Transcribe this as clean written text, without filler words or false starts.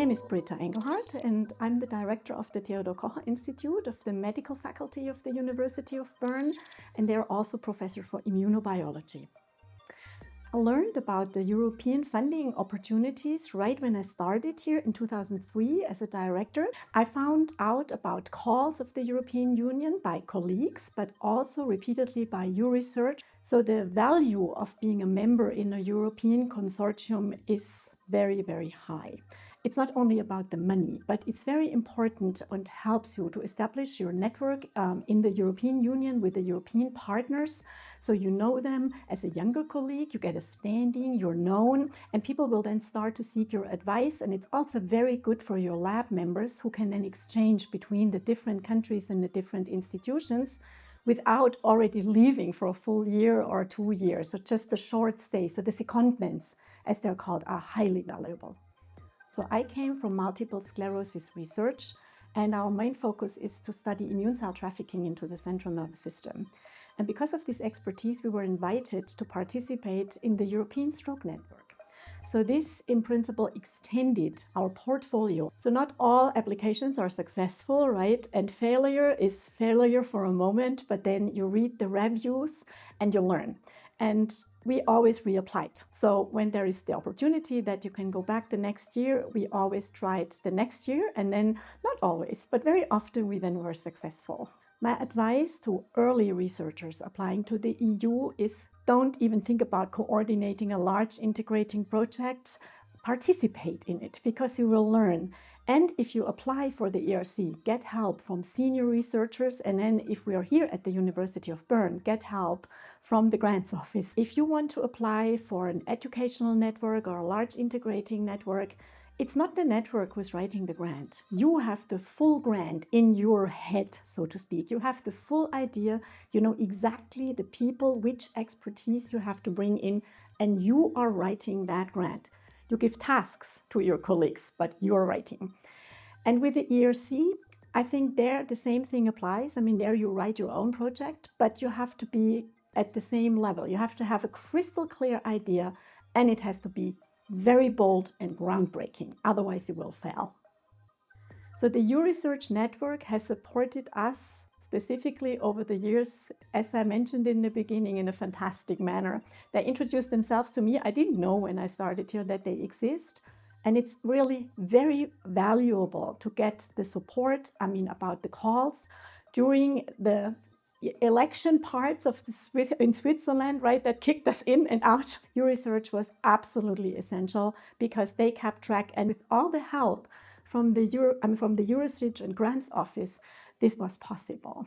name is Britta Engelhardt and I'm the director of the Theodor Kocher Institute of the Medical Faculty of the University of Bern, and they're also professor for immunobiology. I learned about the European funding opportunities right when I started here in 2003 as a director. I found out about calls of the European Union by colleagues, but also repeatedly by Euresearch. So the value of being a member in a European consortium is very, very high. It's not only about the money, but it's very important and helps you to establish your network in the European Union with the European partners. So you know them as a younger colleague, you get a standing, you're known, and people will then start to seek your advice. And it's also very good for your lab members who can then exchange between the different countries and the different institutions without already leaving for a full year or 2 years. So just a short stay. So the secondments, as they're called, are highly valuable. So I came from multiple sclerosis research, and our main focus is to study immune cell trafficking into the central nervous system. And because of this expertise, we were invited to participate in the European Stroke Network. So this, in principle, extended our portfolio. So not all applications are successful, right? And failure is failure for a moment, but then you read the reviews and you learn. And we always reapplied. So when there is the opportunity that you can go back the next year, we always tried the next year, and then not always, but very often we then were successful. My advice to early researchers applying to the EU is don't even think about coordinating a large integrating project. Participate in it because you will learn. And if you apply for the ERC, get help from senior researchers. And then if we are here at the University of Bern, get help from the grants office. If you want to apply for an educational network or a large integrating network, it's not the network who's writing the grant. You have the full grant in your head, so to speak. You have the full idea. You know exactly the people, which expertise you have to bring in, and you are writing that grant. You give tasks to your colleagues, but you're writing. And with the ERC, I think there the same thing applies. I mean, there you write your own project, but you have to be at the same level. You have to have a crystal clear idea, and it has to be very bold and groundbreaking. Otherwise, you will fail. So the Euresearch network has supported us specifically over the years, as I mentioned in the beginning, in a fantastic manner. They introduced themselves to me. I didn't know when I started here that they exist. And it's really very valuable to get the support, about the calls during the election parts of in Switzerland, right, that kicked us in and out. Euresearch was absolutely essential because they kept track, and with all the help from the Euresearch and Grants Office, this was possible.